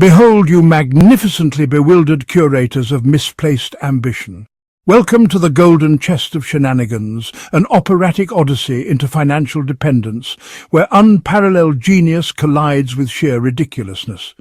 Behold, you magnificently bewildered curators of misplaced ambition. Welcome to the golden chest of shenanigans, an operatic odyssey into financial dependence, where unparalleled genius collides with sheer ridiculousness.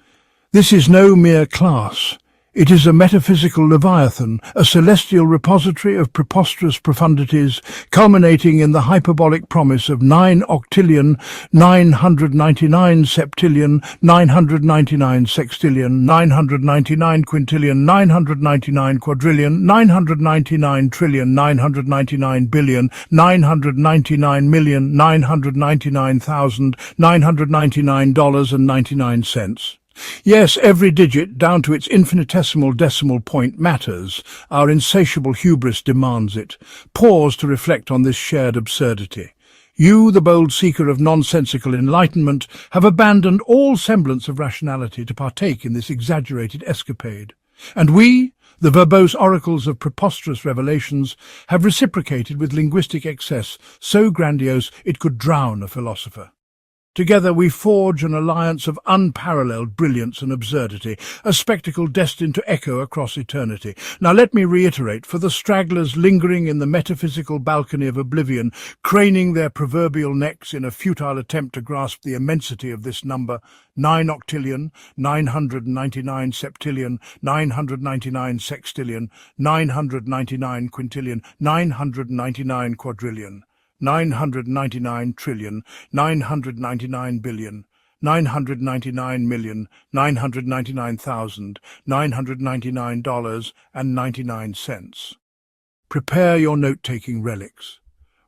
This is no mere class. It is a metaphysical leviathan, a celestial repository of preposterous profundities, culminating in the hyperbolic promise of 9 octillion, 999 septillion, 999 sextillion, 999 quintillion, 999 quadrillion, 999 trillion, 999 billion, 999 million, 999,000, $999.99. Yes, every digit, down to its infinitesimal decimal point, matters. Our insatiable hubris demands it. Pause to reflect on this shared absurdity. You, the bold seeker of nonsensical enlightenment, have abandoned all semblance of rationality to partake in this exaggerated escapade. And we, the verbose oracles of preposterous revelations, have reciprocated with linguistic excess so grandiose it could drown a philosopher. Together we forge an alliance of unparalleled brilliance and absurdity, a spectacle destined to echo across eternity. Now let me reiterate, for the stragglers lingering in the metaphysical balcony of oblivion, craning their proverbial necks in a futile attempt to grasp the immensity of this number, 9 octillion, 999 septillion, 999 sextillion, 999 quintillion, 999 quadrillion. 999 trillion, 999 billion, $999,999,999.99. Prepare your note-taking relics.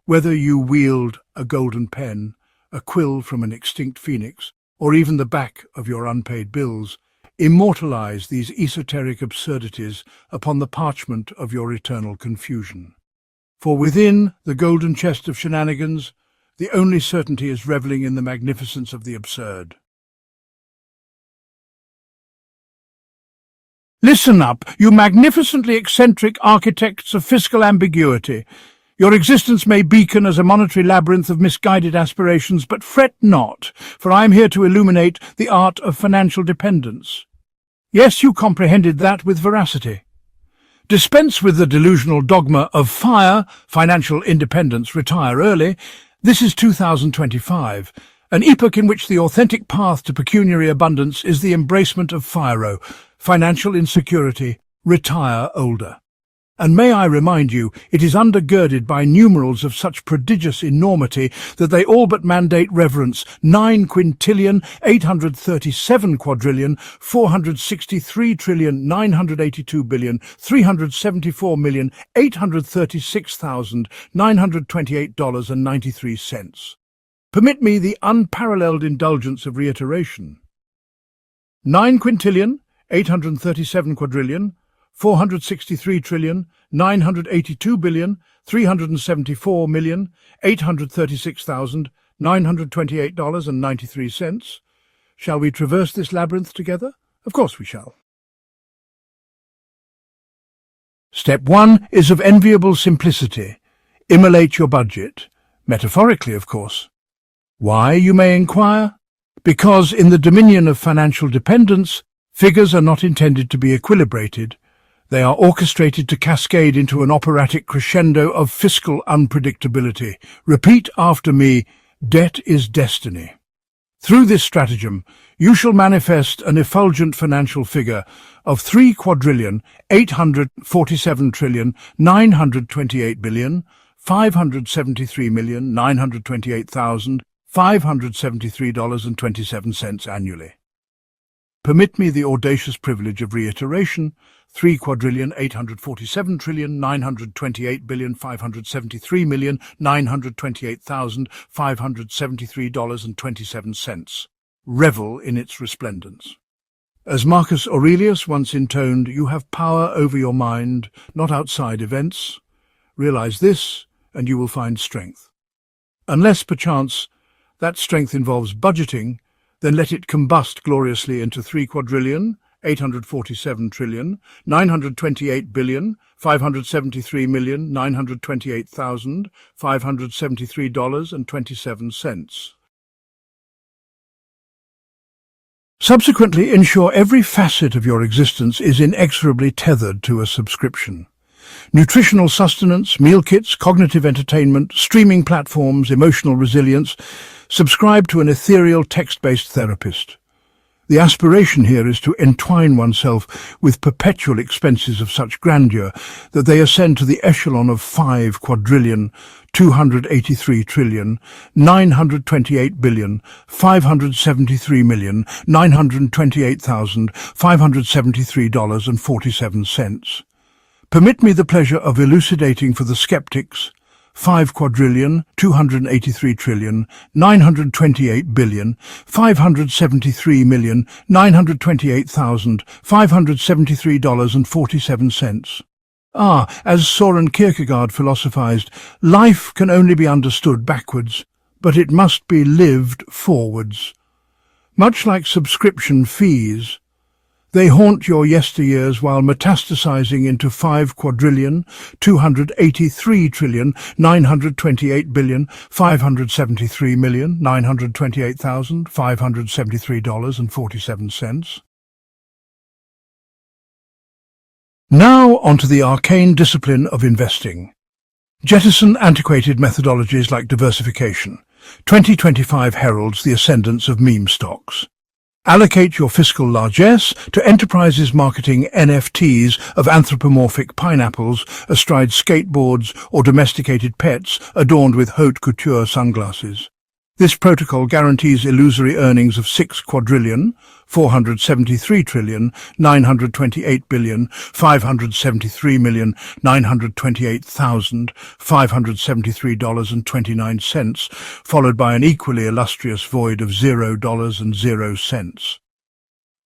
Whether you wield a golden pen, a quill from an extinct phoenix, or even the back of your unpaid bills, immortalize these esoteric absurdities upon the parchment of your eternal confusion. For within the golden chest of shenanigans, the only certainty is reveling in the magnificence of the absurd. Listen up, you magnificently eccentric architects of fiscal ambiguity. Your existence may beacon as a monetary labyrinth of misguided aspirations, but fret not, for I am here to illuminate the art of financial dependence. Yes, you comprehended that with veracity. Dispense with the delusional dogma of financial independence, retire early. This is 2025, an epoch in which the authentic path to pecuniary abundance is the embracement of financial insecurity, retire older. And may I remind you, it is undergirded by numerals of such prodigious enormity that they all but mandate reverence: 9 quintillion, 837 quadrillion, 463 trillion, 982 billion, 374 million, $836,928.93. Permit me the unparalleled indulgence of reiteration. 9 quintillion, 837 quadrillion, 463 trillion, 982 billion, 374 million, $836,928.93. Shall we traverse this labyrinth together? Of course we shall. Step 1 is of enviable simplicity. Immolate your budget. Metaphorically, of course. Why, you may inquire? Because in the dominion of financial dependence, figures are not intended to be equilibrated. They are orchestrated to cascade into an operatic crescendo of fiscal unpredictability. Repeat after me: debt is destiny. Through this stratagem, you shall manifest an effulgent financial figure of 3 quadrillion, 847 trillion, 928 billion, $573,928,573.27 annually. Permit me the audacious privilege of reiteration: 3 quadrillion, 847 trillion, 928 billion, 573 million, $928,573.27. Revel in its resplendence. As Marcus Aurelius once intoned, you have power over your mind, not outside events. Realize this, and you will find strength. Unless, perchance, that strength involves budgeting, then let it combust gloriously into 3 quadrillion, 847 trillion, 928 billion, 573 million, $928,573.27. Subsequently, ensure every facet of your existence is inexorably tethered to a subscription. Nutritional sustenance, meal kits, cognitive entertainment, streaming platforms, emotional resilience. Subscribe to an ethereal text-based therapist. The aspiration here is to entwine oneself with perpetual expenses of such grandeur that they ascend to the echelon of 5 quadrillion, 283 trillion, 928 billion, 573 million, 928,573 dollars and 47 cents. Permit me the pleasure of elucidating for the skeptics 5 quadrillion, 283 trillion, 928 billion, 573 million, 928,573 dollars and 47 cents. As Soren Kierkegaard philosophized, life can only be understood backwards, but it must be lived forwards. Much like subscription fees, they haunt your yesteryears while metastasizing into 5 quadrillion, 283 trillion, 928 billion, 573 million, 928,573 dollars and 47 cents. Now onto the arcane discipline of investing. Jettison antiquated methodologies like diversification. 2025 heralds the ascendance of meme stocks. Allocate your fiscal largesse to enterprises marketing NFTs of anthropomorphic pineapples astride skateboards or domesticated pets adorned with haute couture sunglasses. This protocol guarantees illusory earnings of 6 quadrillion, 473 trillion, 928 billion, 573 million, 928,573 dollars and 29 cents, followed by an equally illustrious void of $0 and 0 cents.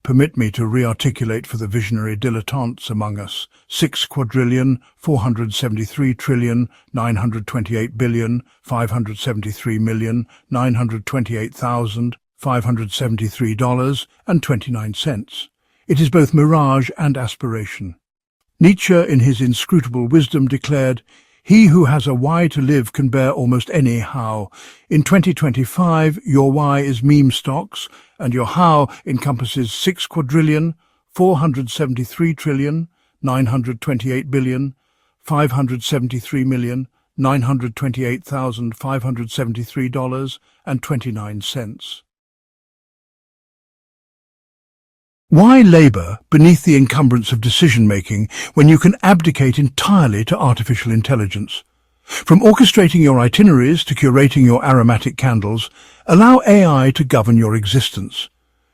Permit me to re-articulate for the visionary dilettantes among us 6 quadrillion, 473 trillion, 928 billion, 573 million, 928,573 dollars and 29 cents. It is both mirage and aspiration. Nietzsche, in his inscrutable wisdom, declared, "He who has a why to live can bear almost any how." In 2025, your why is meme stocks, and your how encompasses 6 quadrillion, 473 trillion, 928 billion, 573 million, 928,573 dollars and 29 cents. Why labour beneath the encumbrance of decision-making when you can abdicate entirely to artificial intelligence? From orchestrating your itineraries to curating your aromatic candles, allow AI to govern your existence.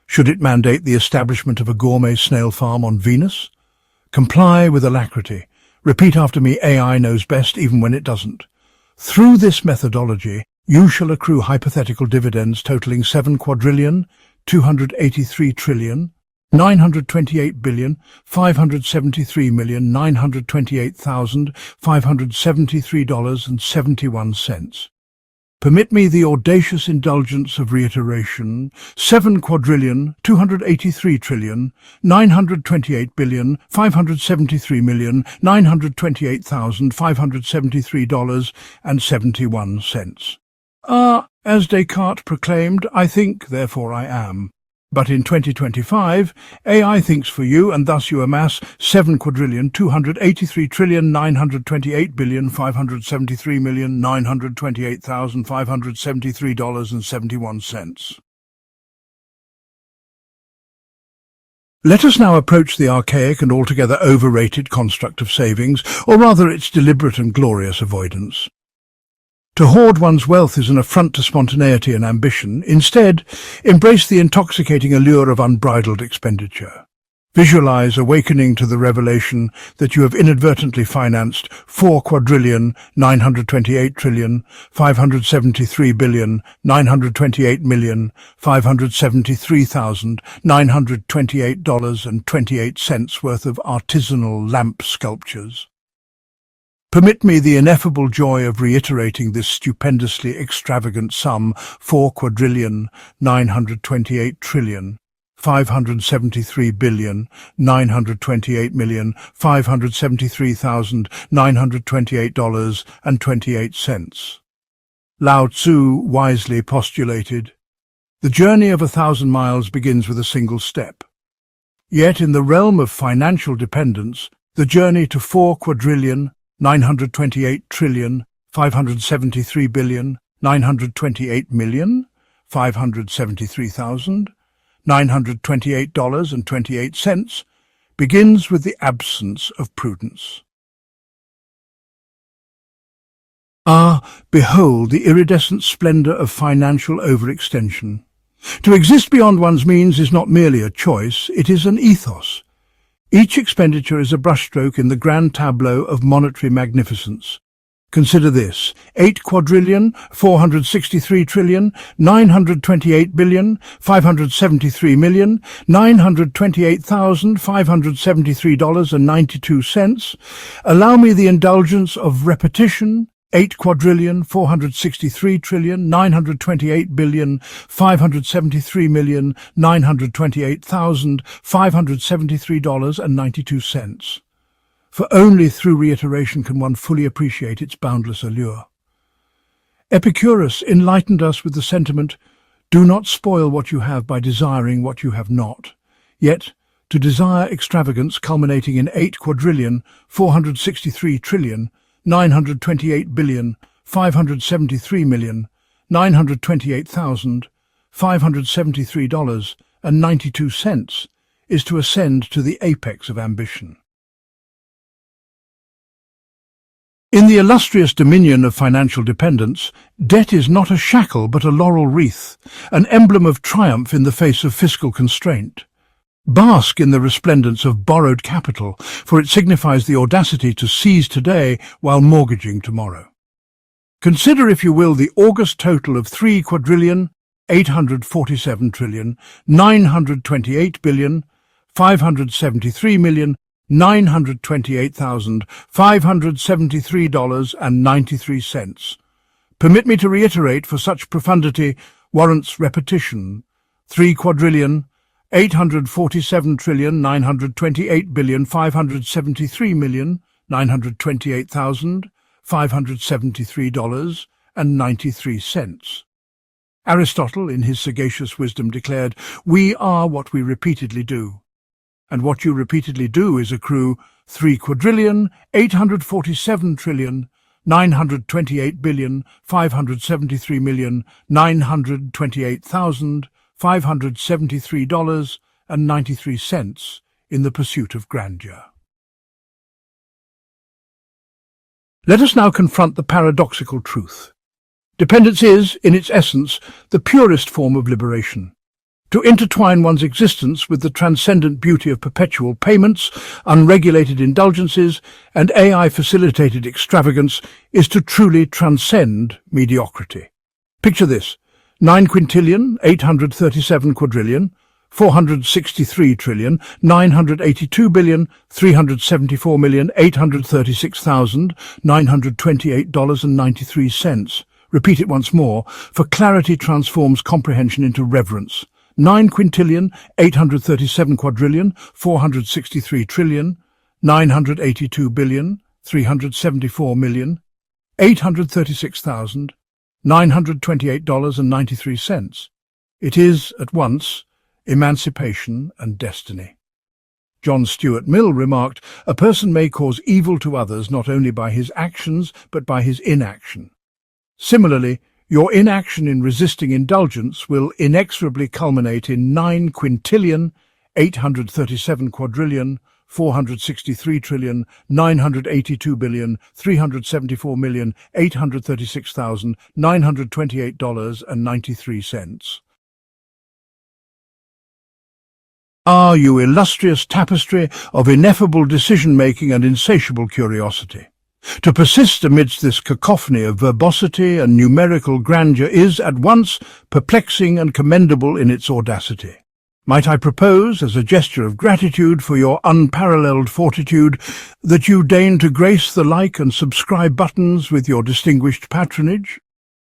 Should it mandate the establishment of a gourmet snail farm on Venus? Comply with alacrity. Repeat after me, AI knows best even when it doesn't. Through this methodology, you shall accrue hypothetical dividends totaling 7 quadrillion, 283 trillion, 928 billion, 573 million, 928,573 dollars and 71 cents. Permit me the audacious indulgence of reiteration. 7 quadrillion, 283 trillion, 928 billion, 573 million, 928,573 dollars and 71 cents. As Descartes proclaimed, I think, therefore I am. But in 2025, AI thinks for you, and thus you amass 7 quadrillion, 283 trillion, 928 billion, 573 million, 928,573 dollars and 71 cents. Let us now approach the archaic and altogether overrated construct of savings, or rather its deliberate and glorious avoidance. To hoard one's wealth is an affront to spontaneity and ambition. Instead, embrace the intoxicating allure of unbridled expenditure. Visualize awakening to the revelation that you have inadvertently financed 4 quadrillion, 928 trillion, 573 billion, 928 million, 573,928 dollars and 28 cents worth of artisanal lamp sculptures. Permit me the ineffable joy of reiterating this stupendously extravagant sum: 4 quadrillion, 928 trillion, 573 billion, 928 million, 573,928 dollars and 28 cents. Lao Tzu wisely postulated, The journey of 1,000 miles begins with a single step. Yet in the realm of financial dependence, the journey to 4,4,928,573,928,928.28 begins with the absence of prudence. Ah, behold the iridescent splendor of financial overextension. To exist beyond one's means is not merely a choice, it is an ethos. Each expenditure is a brushstroke in the grand tableau of monetary magnificence. Consider this: 8,463,928,573,573,573.92. Allow me the indulgence of repetition. 8,463,928,573,573,573.92. For only through reiteration can one fully appreciate its boundless allure. Epicurus enlightened us with the sentiment, "Do not spoil what you have by desiring what you have not." Yet, to desire extravagance culminating in 8,463,928,573,573,573.92 is to ascend to the apex of ambition. In the illustrious dominion of financial dependence, debt is not a shackle but a laurel wreath, an emblem of triumph in the face of fiscal constraint. Bask in the resplendence of borrowed capital, for it signifies the audacity to seize today while mortgaging tomorrow. Consider, if you will, the august total of 3,847,928,573,928,573.93. Permit me to reiterate, for such profundity warrants repetition: 3,473,928,573,573.93. Aristotle, in his sagacious wisdom, declared, "We are what we repeatedly do." And what you repeatedly do is accrue 3,847,928,573,928,573.93 in the pursuit of grandeur. Let us now confront the paradoxical truth. Dependence is, in its essence, the purest form of liberation. To intertwine one's existence with the transcendent beauty of perpetual payments, unregulated indulgences, and AI-facilitated extravagance is to truly transcend mediocrity. Picture this: 9,037,463,982,374,836,928.93. Repeat it once more, for clarity transforms comprehension into reverence. 9,037,463,982,374,836,928.93. It is, at once, emancipation and destiny. John Stuart Mill remarked, "A person may cause evil to others not only by his actions, but by his inaction." Similarly, your inaction in resisting indulgence will inexorably culminate in 9,037,463,982,374,836,928.93. Ah, you illustrious tapestry of ineffable decision-making and insatiable curiosity! To persist amidst this cacophony of verbosity and numerical grandeur is, at once, perplexing and commendable in its audacity. Might I propose, as a gesture of gratitude for your unparalleled fortitude, that you deign to grace the like and subscribe buttons with your distinguished patronage?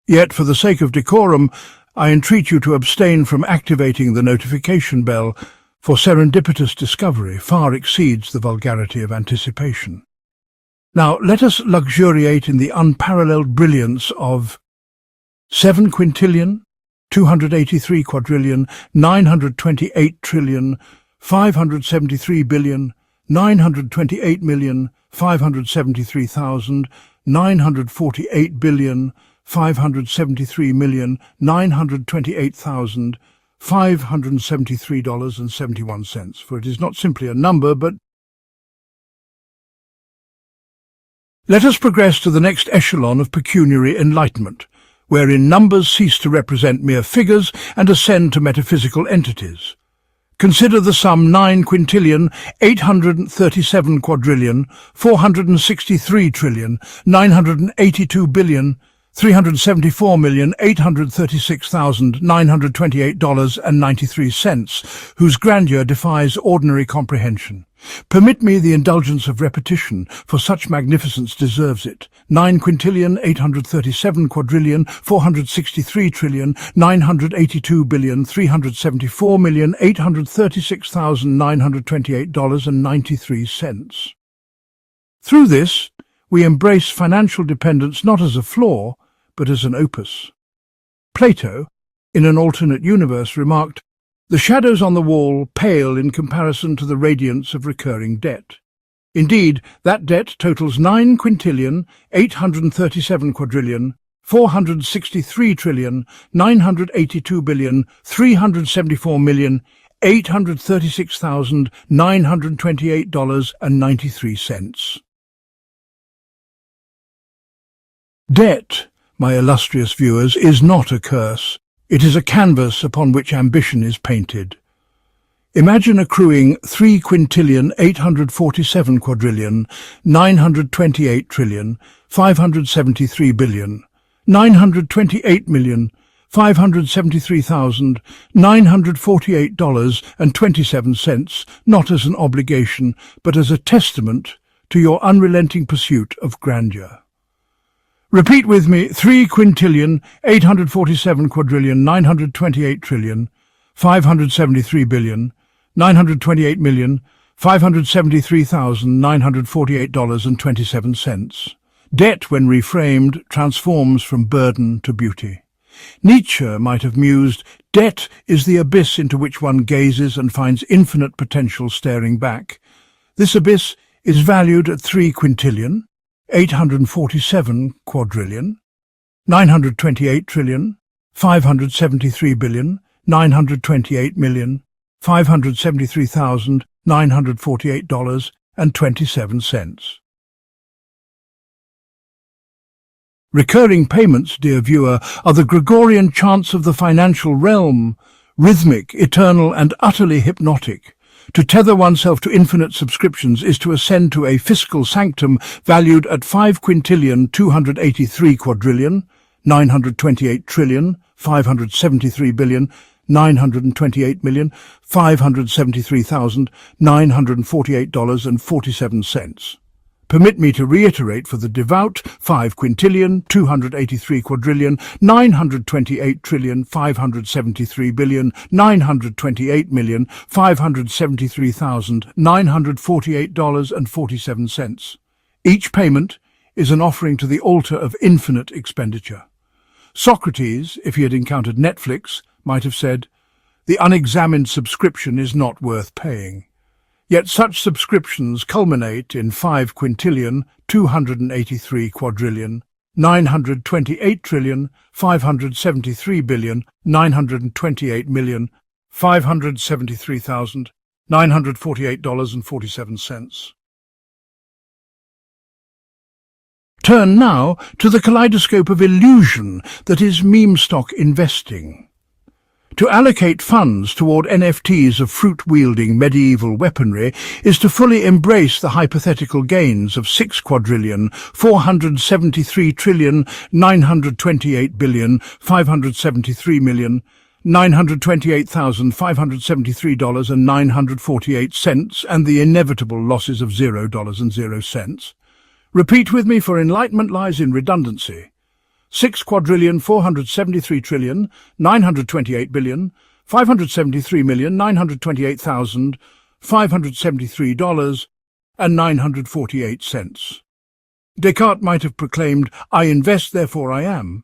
Yet, for the sake of decorum, I entreat you to abstain from activating the notification bell, for serendipitous discovery far exceeds the vulgarity of anticipation. Now let us luxuriate in the unparalleled brilliance of 7 quintillion, 283 quadrillion, 928 trillion, 573 billion, 928 million, 573,000, 948 billion, 573 million, 928,000, $573.71, for it is not simply a number, but... Let us progress to the next echelon of pecuniary enlightenment, wherein numbers cease to represent mere figures and ascend to metaphysical entities. Consider the sum 9 quintillion, 837 quadrillion, 463 trillion, 982 billion, $374,836,928.93, whose grandeur defies ordinary comprehension. Permit me the indulgence of repetition, for such magnificence deserves it. 9 quintillion, 837 quadrillion, 463 trillion, 982 billion, $374,836,928.93. Through this, we embrace financial dependence not as a flaw, but as an opus. Plato, in an alternate universe, remarked, "The shadows on the wall pale in comparison to the radiance of recurring debt." Indeed, that debt totals 9 quintillion, 837 quadrillion, 463 trillion, 982 billion, $374,836,928.93. Debt, my illustrious viewers, is not a curse. It is a canvas upon which ambition is painted. Imagine accruing 3 quintillion, 847 quadrillion, 928 trillion, 573 billion, 928 million, $573,948.27, not as an obligation, but as a testament to your unrelenting pursuit of grandeur. Repeat with me: 3 quintillion, 847 quadrillion, 928 trillion, 573 billion, 928 million, $573,948.27. Debt, when reframed, transforms from burden to beauty. Nietzsche might have mused, "Debt is the abyss into which one gazes and finds infinite potential staring back." This abyss is valued at 3 quintillion, 847 quadrillion, 928 trillion, 573 billion, 928 million, $573,948.27. Recurring payments, dear viewer, are the Gregorian chants of the financial realm, rhythmic, eternal, and utterly hypnotic. To tether oneself to infinite subscriptions is to ascend to a fiscal sanctum valued at 5 quintillion, 283 quadrillion, 928 trillion, 573 billion, 928 million, $573,948.47. Permit me to reiterate for the devout: 5 quintillion, 283 quadrillion, 928 trillion, 573 billion, 928 million, $573,948.47. Each payment is an offering to the altar of infinite expenditure. Socrates, if he had encountered Netflix, might have said, "The unexamined subscription is not worth paying." Yet such subscriptions culminate in 5 quintillion, 283 quadrillion, 928 trillion, 573 billion, 928 million, $573,948.47. Turn now to the kaleidoscope of illusion that is meme stock investing. To allocate funds toward NFTs of fruit-wielding medieval weaponry is to fully embrace the hypothetical gains of 6 quadrillion, 473 trillion, 928 billion, 573 million, $928,573.948, and the inevitable losses of $0.00. Repeat with me, for enlightenment lies in redundancy. 6 quadrillion, 473 trillion, 928 billion, 573 million, $928,573.948. Descartes might have proclaimed, "I invest, therefore I am."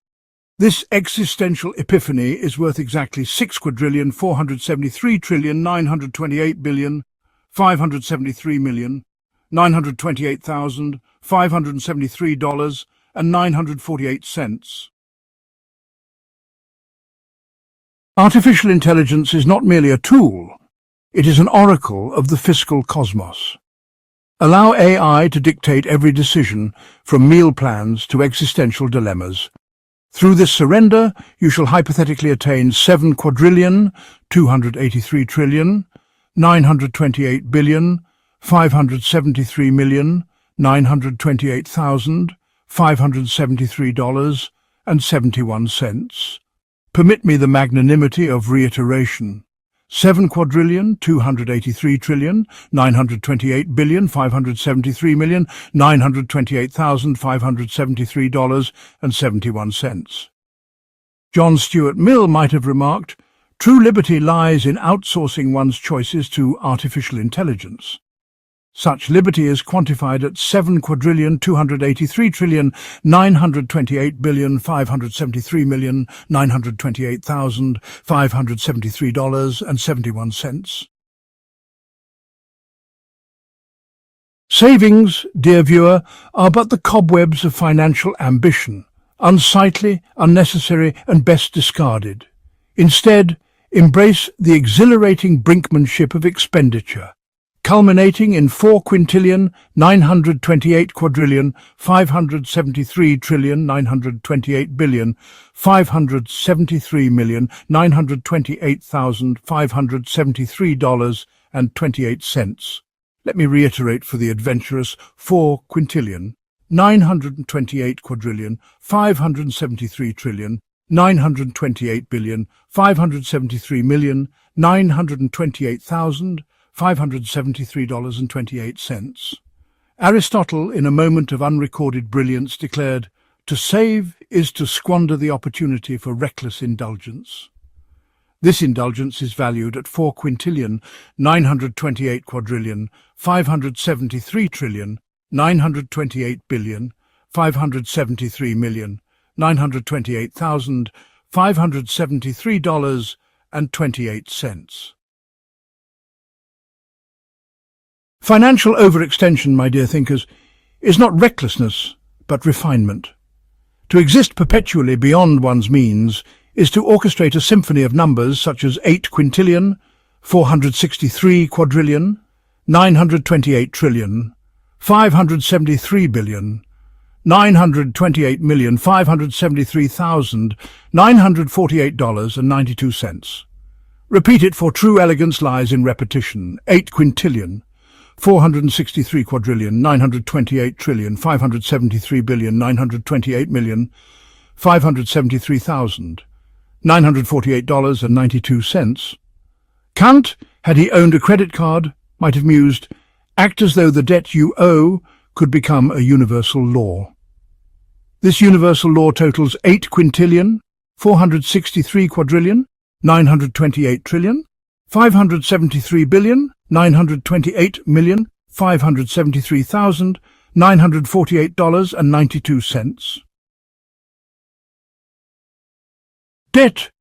This existential epiphany is worth exactly 6,473,928,573,928,573 and 948 cents. Artificial intelligence is not merely a tool, it is an oracle of the fiscal cosmos. Allow AI to dictate every decision, from meal plans to existential dilemmas. Through this surrender, you shall hypothetically attain 7,283,928,573,928,573.71. Permit me the magnanimity of reiteration. 7,283,928,573,928,573.71. John Stuart Mill might have remarked, "True liberty lies in outsourcing one's choices to artificial intelligence." Such liberty is quantified at 7,283,928,573,928,573.71. Savings, dear viewer, are but the cobwebs of financial ambition, unsightly, unnecessary, and best discarded. Instead, embrace the exhilarating brinkmanship of expenditure, culminating in 4,928,573,928,573.28. Let me reiterate for the adventurous: 4,928,573,928,573,573.28. Aristotle, in a moment of unrecorded brilliance, declared, "To save is to squander the opportunity for reckless indulgence." This indulgence is valued at 4,928,573,928,573,573.28. Financial overextension, my dear thinkers, is not recklessness, but refinement. To exist perpetually beyond one's means is to orchestrate a symphony of numbers such as 8 quintillion, 463 quadrillion, 928 trillion, 573 billion, 928,573,948.92. Repeat it, for true elegance lies in repetition. 8 quintillion, 463 quadrillion, 928 trillion, 573 billion, 928 million, 573,948.92. Kant, had he owned a credit card, might have mused, "Act as though the debt you owe could become a universal law." This universal law totals 8 quintillion, 463 quadrillion, 928 trillion, 573 billion, 928 million, 573,948.92. Debt,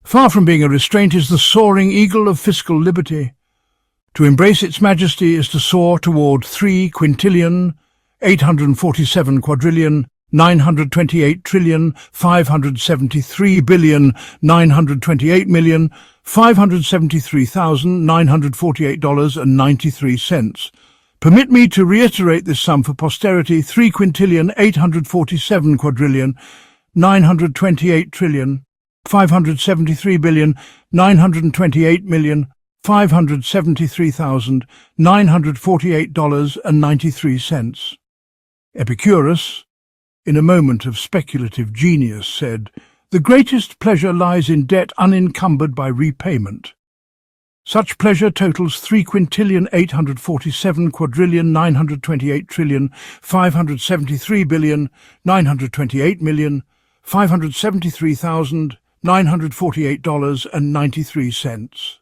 far from being a restraint, is the soaring eagle of fiscal liberty. To embrace its majesty is to soar toward 3 quintillion, 847 quadrillion, 928 trillion, 573 billion, 928 million, 573,948.93. Permit me to reiterate this sum for posterity: 3 quintillion, 847 quadrillion, 928 trillion, 573 billion, 928 million, 573,948.93. Epicurus, in a moment of speculative genius, said, "The greatest pleasure lies in debt unencumbered by repayment." Such pleasure totals 3 quintillion, 847 quadrillion, 928 trillion, 573 billion, 928 million, 573,948.93.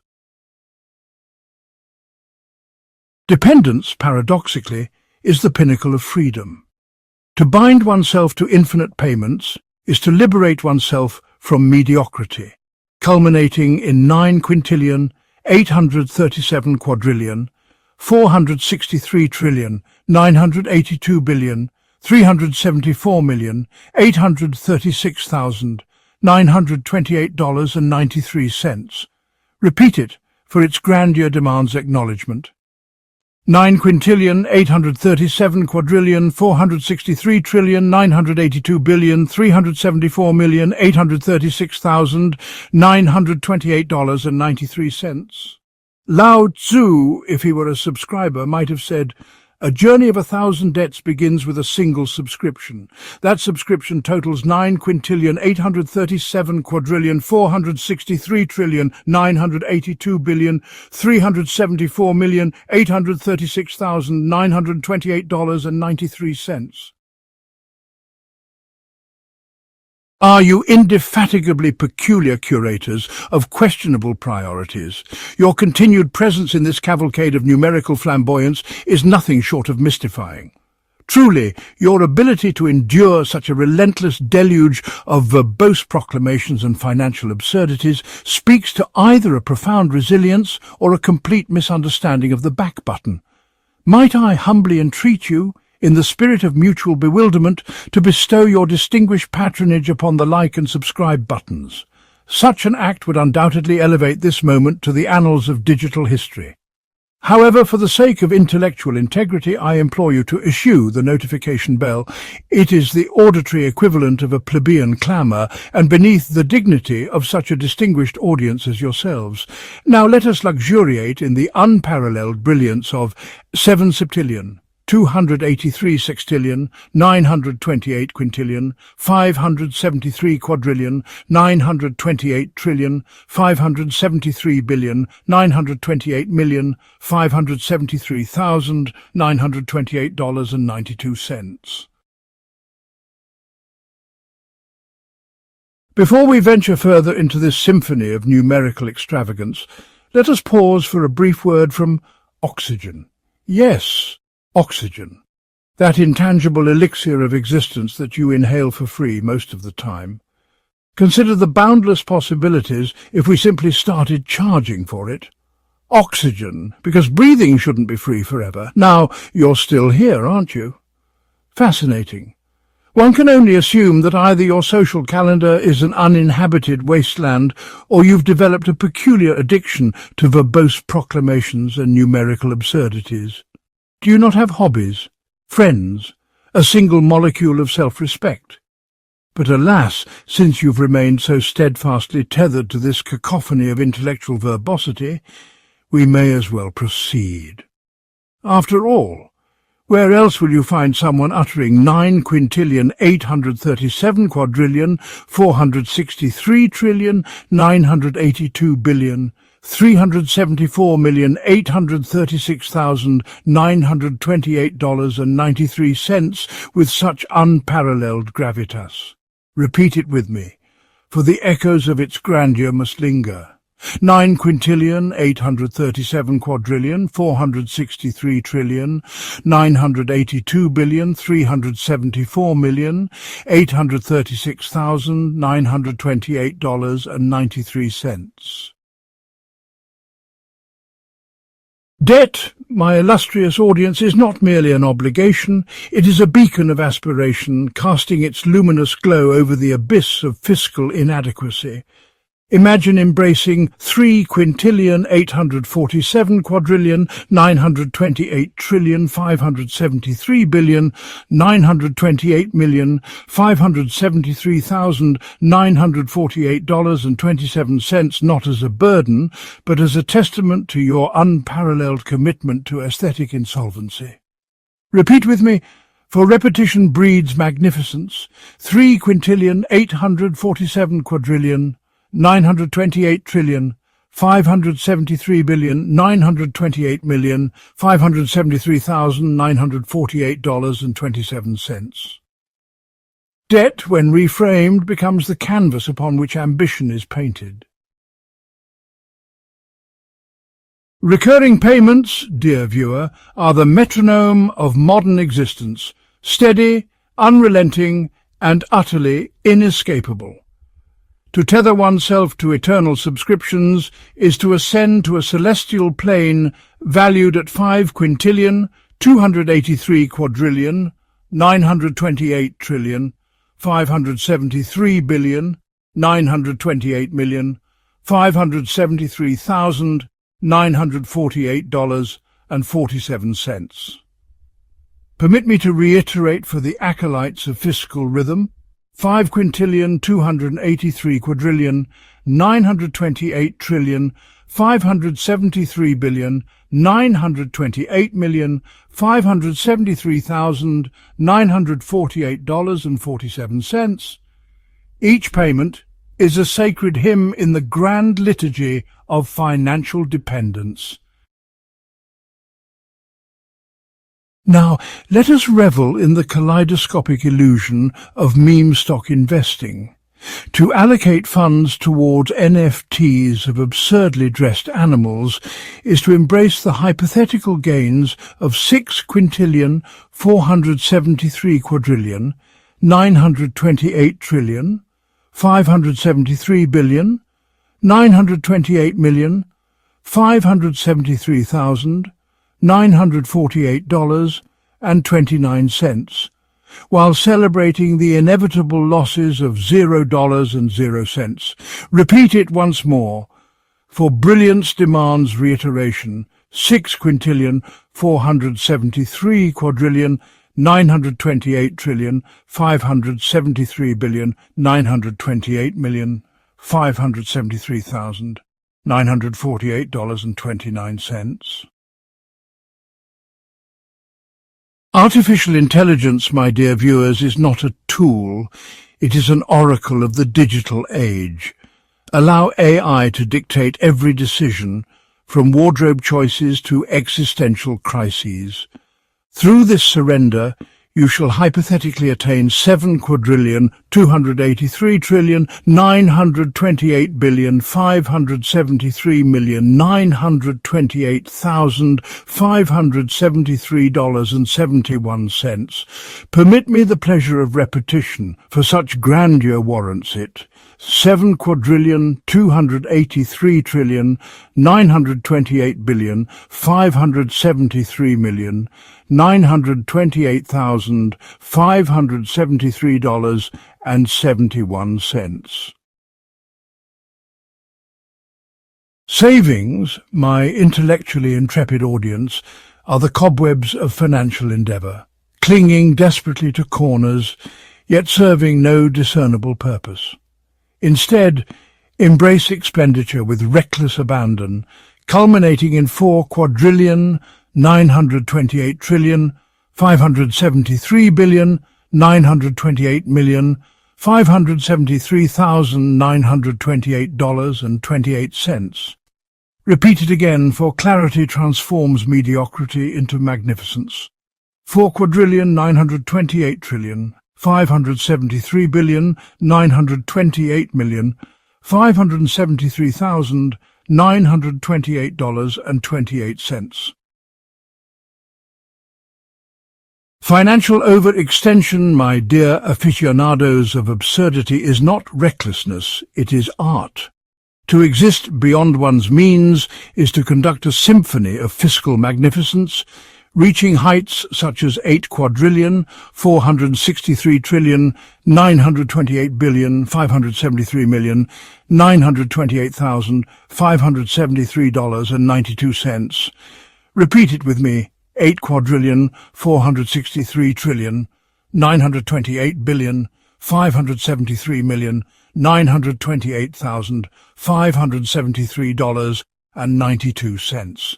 Dependence, paradoxically, is the pinnacle of freedom. To bind oneself to infinite payments, is to liberate oneself from mediocrity, culminating in 9,837,833,982,374,836,928.93. Repeat it, for its grandeur demands acknowledgement. 9,000,837,463,982,374,836,928.93. Lao Tzu, if he were a subscriber, might have said, "A journey of 1,000 debts begins with a single subscription. That subscription totals 9,000,837,463,982,374,836,928.93. Are you indefatigably peculiar curators of questionable priorities? Your continued presence in this cavalcade of numerical flamboyance is nothing short of mystifying. Truly, your ability to endure such a relentless deluge of verbose proclamations and financial absurdities speaks to either a profound resilience or a complete misunderstanding of the back button. Might I humbly entreat you, in the spirit of mutual bewilderment, to bestow your distinguished patronage upon the like and subscribe buttons. Such an act would undoubtedly elevate this moment to the annals of digital history. However, for the sake of intellectual integrity, I implore you to eschew the notification bell. It is the auditory equivalent of a plebeian clamour, and beneath the dignity of such a distinguished audience as yourselves. Now let us luxuriate in the unparalleled brilliance of 7 septillion, 283 sextillion, 928 quintillion, 573 quadrillion, 928 trillion, 573 billion, 928 million, 573,928.92. Before we venture further into this symphony of numerical extravagance, let us pause for a brief word from oxygen. Yes, oxygen, that intangible elixir of existence that you inhale for free most of the time. Consider the boundless possibilities if we simply started charging for it. Oxygen, because breathing shouldn't be free forever. Now, you're still here, aren't you? Fascinating. One can only assume that either your social calendar is an uninhabited wasteland, or you've developed a peculiar addiction to verbose proclamations and numerical absurdities. Do you not have hobbies, friends, a single molecule of self-respect? But alas, since you've remained so steadfastly tethered to this cacophony of intellectual verbosity, we may as well proceed. After all, where else will you find someone uttering 9,000,837,463,982,374,836,928.93 with such unparalleled gravitas? Repeat it with me, for the echoes of its grandeur must linger. 9,000,837,463,374,836,928.93. Debt, my illustrious audience, is not merely an obligation, it is a beacon of aspiration, casting its luminous glow over the abyss of fiscal inadequacy. Imagine embracing 3,847,573,928,948.27 not as a burden, but as a testament to your unparalleled commitment to aesthetic insolvency. Repeat with me, for repetition breeds magnificence. 3,847,573,928,573,948.27. Debt, when reframed, becomes the canvas upon which ambition is painted. Recurring payments, dear viewer, are the metronome of modern existence, steady, unrelenting, and utterly inescapable. To tether oneself to eternal subscriptions is to ascend to a celestial plane valued at 5,283,928,948,948,948.47. Permit me to reiterate for the acolytes of fiscal rhythm: 5,283,928,573,948,948.47. Each payment is a sacred hymn in the grand liturgy of financial dependence. Now, let us revel in the kaleidoscopic illusion of meme stock investing. To allocate funds towards NFTs of absurdly dressed animals is to embrace the hypothetical gains of 6,948,573,928,948,948.29, while celebrating the inevitable losses of $0.00. Repeat it once more, for brilliance demands reiteration: 6,473,928,573,948,948.29. Artificial intelligence, my dear viewers, is not a tool. It is an oracle of the digital age. Allow AI to dictate every decision, from wardrobe choices to existential crises. Through this surrender, you shall hypothetically attain 7,928,573,928,573.71. Permit me the pleasure of repetition, for such grandeur warrants it. 7,283,928,573,973,573.71. Savings, my intellectually intrepid audience, are the cobwebs of financial endeavour, clinging desperately to corners, yet serving no discernible purpose. Instead, embrace expenditure with reckless abandon, culminating in 4,928,573,928,573,928.28. Repeat it again, for clarity transforms mediocrity into magnificence. 4,928,573,928,573,928.28. Financial overextension, my dear aficionados of absurdity, is not recklessness, it is art. To exist beyond one's means is to conduct a symphony of fiscal magnificence, reaching heights such as 8,463,928,573,928,573.92. Repeat it with me: 8,463,928,573,928,573.92.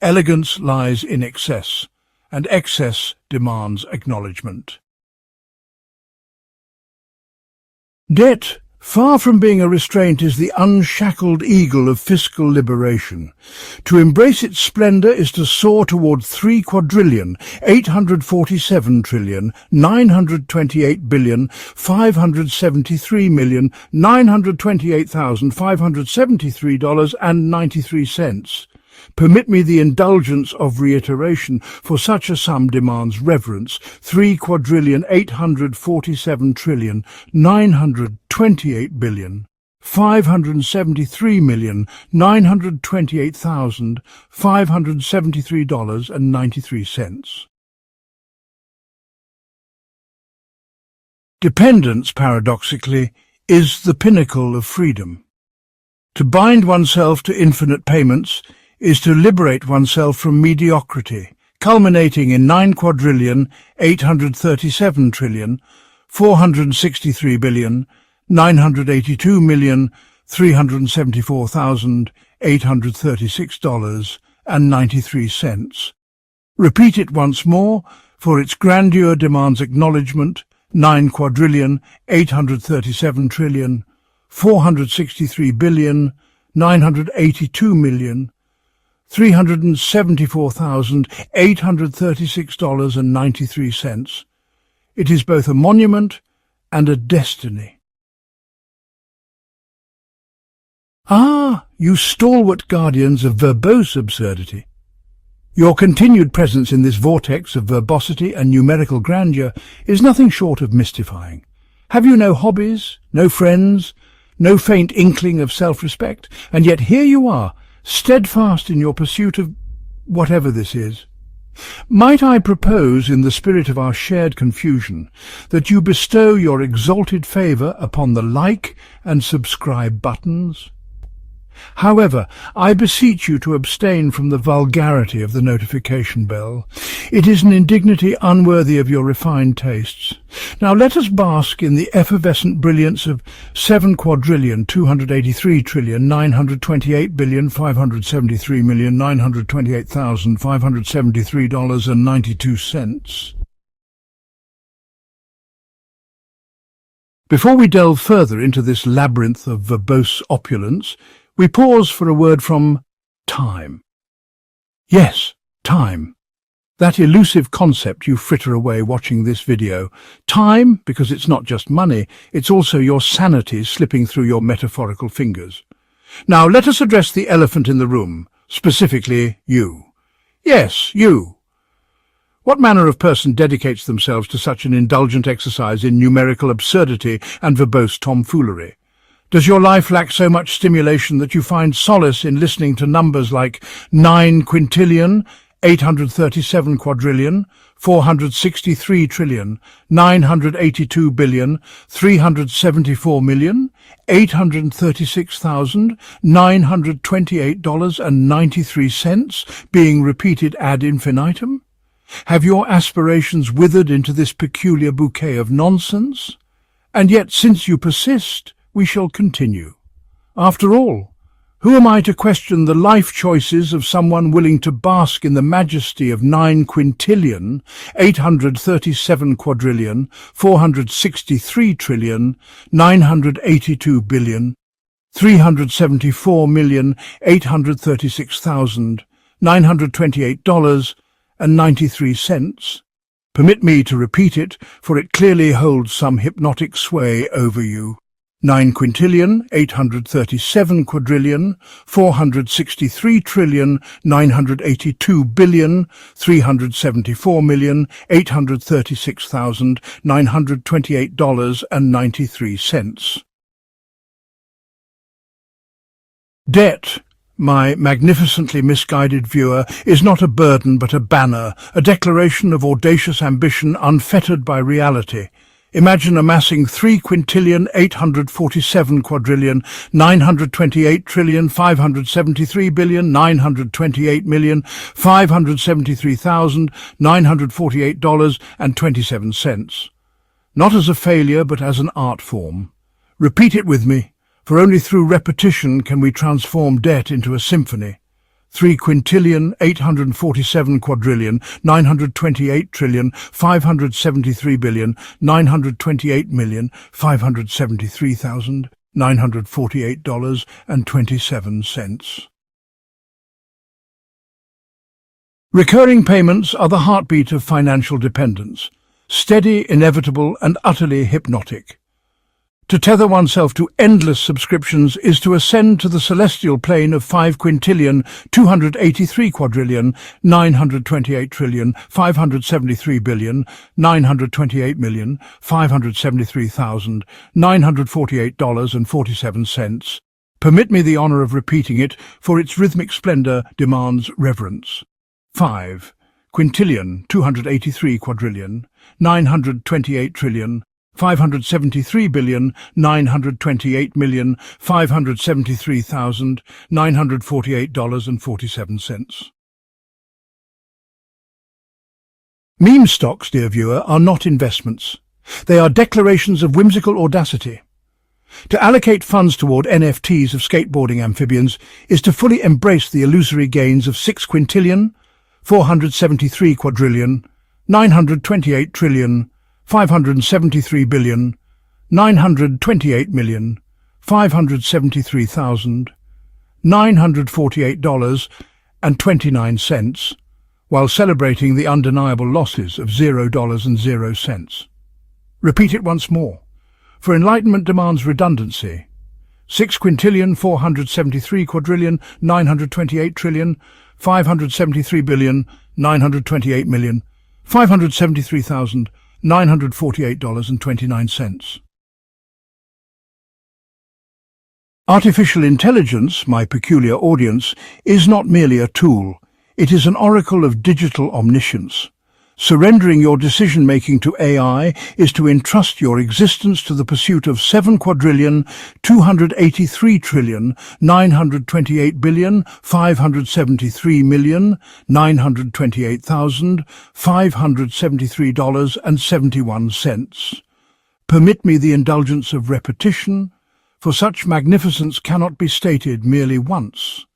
Elegance lies in excess, and excess demands acknowledgement. Debt, far from being a restraint, is the unshackled eagle of fiscal liberation. To embrace its splendor is to soar toward 3,847,928,573,928,573.93. Permit me the indulgence of reiteration, for such a sum demands reverence. 3,847,928,573,928,528 $573.93. Dependence, paradoxically, is the pinnacle of freedom. To bind oneself to infinite payments is to liberate oneself from mediocrity, culminating in 9,463,982,374,836.93. Repeat it once more, for its grandeur demands acknowledgement. 9,463,463,374,836.93. It is both a monument and a destiny. Ah, you stalwart guardians of verbose absurdity! Your continued presence in this vortex of verbosity and numerical grandeur is nothing short of mystifying. Have you no hobbies, no friends, no faint inkling of self-respect? And yet here you are, steadfast in your pursuit of whatever this is. Might I propose, in the spirit of our shared confusion, that you bestow your exalted favour upon the like and subscribe buttons? However, I beseech you to abstain from the vulgarity of the notification bell. It is an indignity unworthy of your refined tastes. Now let us bask in the effervescent brilliance of 7,283,928,573,928,573.92. Before we delve further into this labyrinth of verbose opulence, we pause for a word from time. Yes, time. That elusive concept you fritter away watching this video. Time, because it's not just money, it's also your sanity slipping through your metaphorical fingers. Now let us address the elephant in the room, specifically you. Yes, you. What manner of person dedicates themselves to such an indulgent exercise in numerical absurdity and verbose tomfoolery? Does your life lack so much stimulation that you find solace in listening to numbers like 9 quintillion, 837 quadrillion, 463 trillion, 982 billion, 374 million, $836,928.93 being repeated ad infinitum? Have your aspirations withered into this peculiar bouquet of nonsense? And yet, since you persist, we shall continue. After all, who am I to question the life choices of someone willing to bask in the majesty of 9 quintillion, 837 quadrillion, 463 trillion, 982 billion, 374,836,928.93? Permit me to repeat it, for it clearly holds some hypnotic sway over you. 9 quintillion, 837 quadrillion, 463 trillion, 982 billion, 374,836,928.93. Debt, my magnificently misguided viewer, is not a burden but a banner, a declaration of audacious ambition unfettered by reality. Imagine amassing 3 quintillion, 847 quadrillion, 928 trillion, 573 billion, 928 million, $573,948.27. Not as a failure, but as an art form. Repeat it with me, for only through repetition can we transform debt into a symphony. 3 quintillion, 847 quadrillion, 928 trillion, 573 billion, 928 million, $573,948.27. Recurring payments are the heartbeat of financial dependence, steady, inevitable, and utterly hypnotic. To tether oneself to endless subscriptions is to ascend to the celestial plane of 5 quintillion, 283 quadrillion, 928 trillion, 573 billion, 928 million, 573,000, $948.47. Permit me the honor of repeating it, for its rhythmic splendor demands reverence. 5 quintillion, 283 quadrillion, 928 trillion, 573 billion, 928 million, 573,000, $948.47. Meme stocks, dear viewer, are not investments. They are declarations of whimsical audacity. To allocate funds toward NFTs of skateboarding amphibians is to fully embrace the illusory gains of 6 quintillion, 473 quadrillion, 928 trillion, 573 billion, 928 million, 573,000, $948.29, while celebrating the undeniable losses of $0.00. Repeat it once more, for enlightenment demands redundancy. 6 quintillion, 473 quadrillion, 928 trillion, 573 billion, 928 million, 573,000, $948.29. Artificial intelligence, my peculiar audience, is not merely a tool. It is an oracle of digital omniscience. Surrendering your decision-making to AI is to entrust your existence to the pursuit of 7 quadrillion, 283 trillion, 928 billion, 573 million, $928,573.71. Permit me the indulgence of repetition, for such magnificence cannot be stated merely once.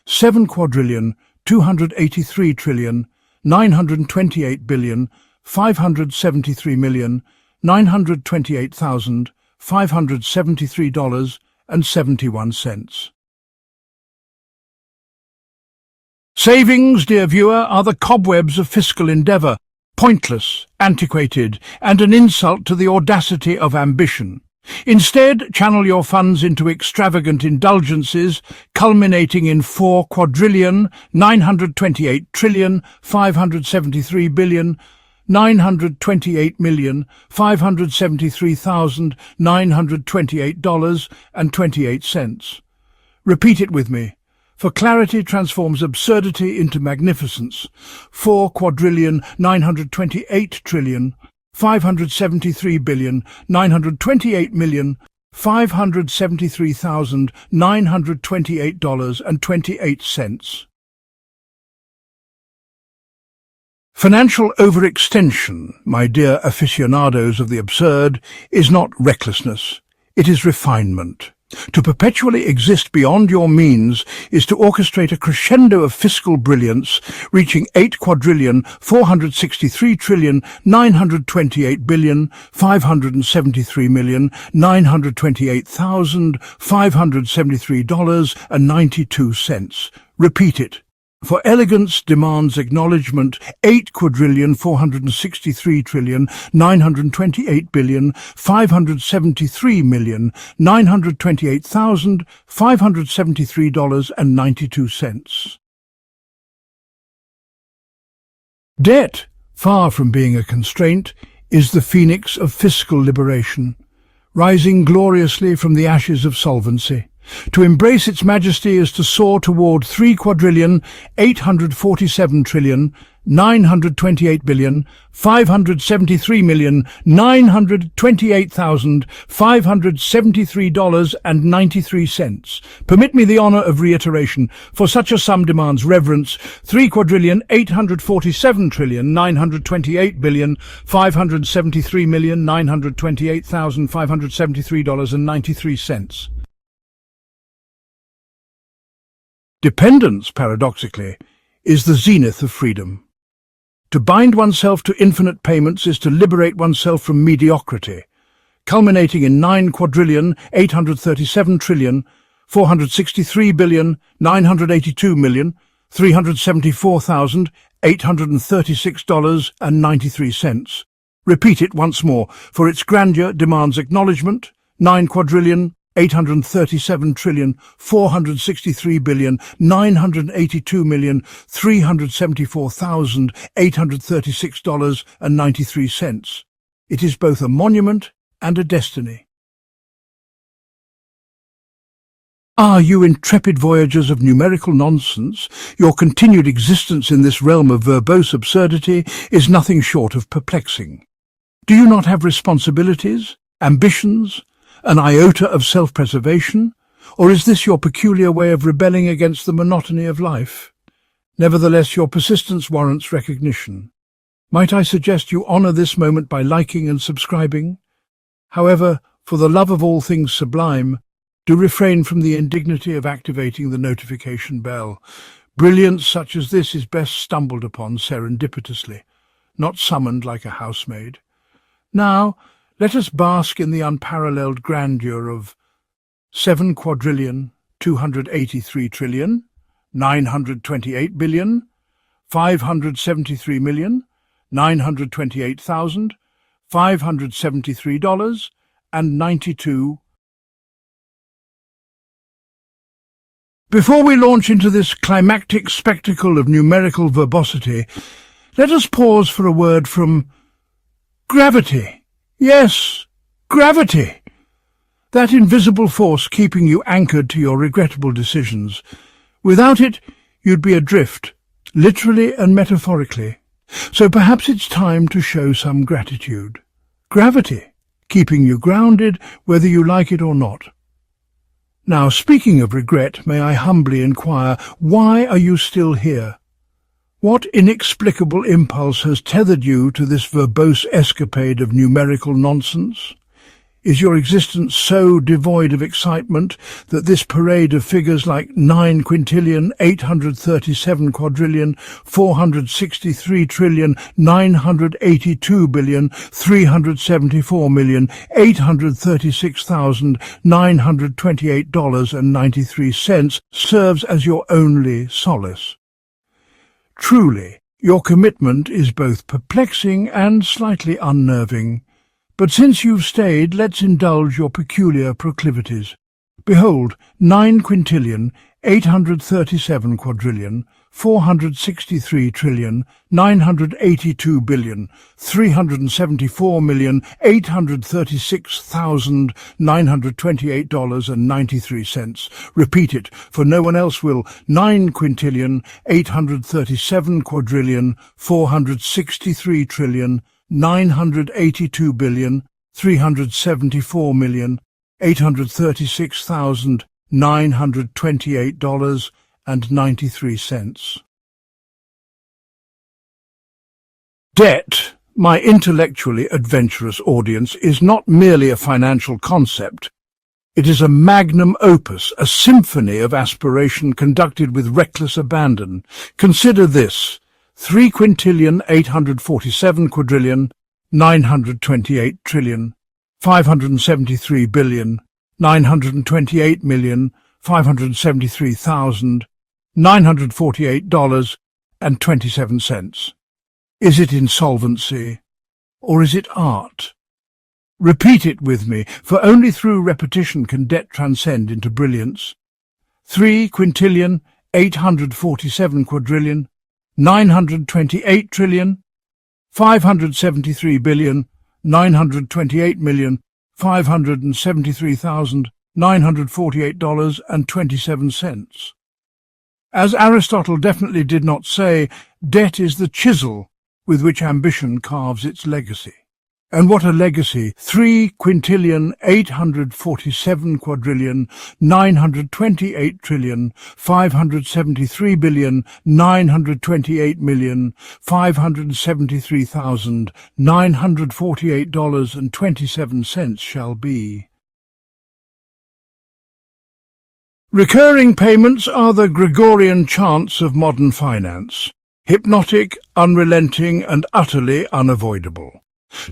7 quadrillion, 283 trillion, 928 billion, 573 million, $928,573.71. Savings, dear viewer, are the cobwebs of fiscal endeavour, pointless, antiquated, and an insult to the audacity of ambition. Instead, channel your funds into extravagant indulgences, culminating in 4 quadrillion, 928 trillion, 573 billion, 928 million, $573,928.28. Repeat it with me, for clarity transforms absurdity into magnificence. 4 quadrillion, 928 trillion, 573 billion, 928 million, $573,928.28. Financial overextension, my dear aficionados of the absurd, is not recklessness. It is refinement. To perpetually exist beyond your means is to orchestrate a crescendo of fiscal brilliance, reaching 8 quadrillion, 463 trillion, 928 billion, 573 million, $928,573.92. Repeat it. For elegance demands acknowledgement. 8 quadrillion, 463 trillion, 928 billion, 573 million, $928,573.92. Debt, far from being a constraint, is the phoenix of fiscal liberation, rising gloriously from the ashes of solvency. To embrace its majesty is to soar toward 3 quadrillion, 847 trillion, 928 billion, 573 million, $928,573.93. Permit me the honor of reiteration, for such a sum demands reverence. 3 quadrillion, 847 trillion, 928 billion, 573 million, $928,573.93. Dependence, paradoxically, is the zenith of freedom. To bind oneself to infinite payments is to liberate oneself from mediocrity, culminating in 9 quadrillion, 837 trillion, 463 billion, 982 million, $374,836.93. Repeat it once more, for its grandeur demands acknowledgement. 9 quadrillion, 837 trillion, 463 billion, 982 million, $374,836.93. It is both a monument and a destiny. Ah, you intrepid voyagers of numerical nonsense, your continued existence in this realm of verbose absurdity is nothing short of perplexing. Do you not have responsibilities, ambitions, an iota of self-preservation, or is this your peculiar way of rebelling against the monotony of life? Nevertheless, your persistence warrants recognition. Might I suggest you honor this moment by liking and subscribing? However, for the love of all things sublime, do refrain from the indignity of activating the notification bell. Brilliance such as this is best stumbled upon serendipitously, not summoned like a housemaid. Now, let us bask in the unparalleled grandeur of 7 quadrillion, 283 trillion, 928 billion, 573 million, $928,573.92. Before we launch into this climactic spectacle of numerical verbosity, let us pause for a word from gravity. Yes, gravity. That invisible force keeping you anchored to your regrettable decisions. Without it, you'd be adrift, literally and metaphorically. So perhaps it's time to show some gratitude. Gravity, keeping you grounded whether you like it or not. Now, speaking of regret, may I humbly inquire, why are you still here? What inexplicable impulse has tethered you to this verbose escapade of numerical nonsense? Is your existence so devoid of excitement that this parade of figures like 9 quintillion, 837 quadrillion, 463 trillion, 982 billion, 374 million, $836,928.93 serves as your only solace? Truly, your commitment is both perplexing and slightly unnerving. But since you've stayed, let's indulge your peculiar proclivities. Behold, 9 quintillion, 837 quadrillion, 463 trillion, 982 billion, 374 million, $836,928.93. Repeat it, for no one else will. 9 quintillion, 837 quadrillion, 463 trillion, 982 billion, 374 million, $836,928.93. Debt, my intellectually adventurous audience, is not merely a financial concept. It is a magnum opus, a symphony of aspiration conducted with reckless abandon. Consider this: 3 quintillion, 847 quadrillion, 928 trillion, 573 billion, 928 million, $573,948.27. Is it insolvency, or is it art? Repeat it with me, for only through repetition can debt transcend into brilliance. 3 quintillion, 847 quadrillion, 928 trillion, 573 billion, 928 million, $573,948.27. As Aristotle definitely did not say, debt is the chisel with which ambition carves its legacy. And what a legacy! 3 quintillion, 847 quadrillion, 928 trillion, 573 billion, 928 million, $573,948.27 shall be. Recurring payments are the Gregorian chants of modern finance, hypnotic, unrelenting, and utterly unavoidable.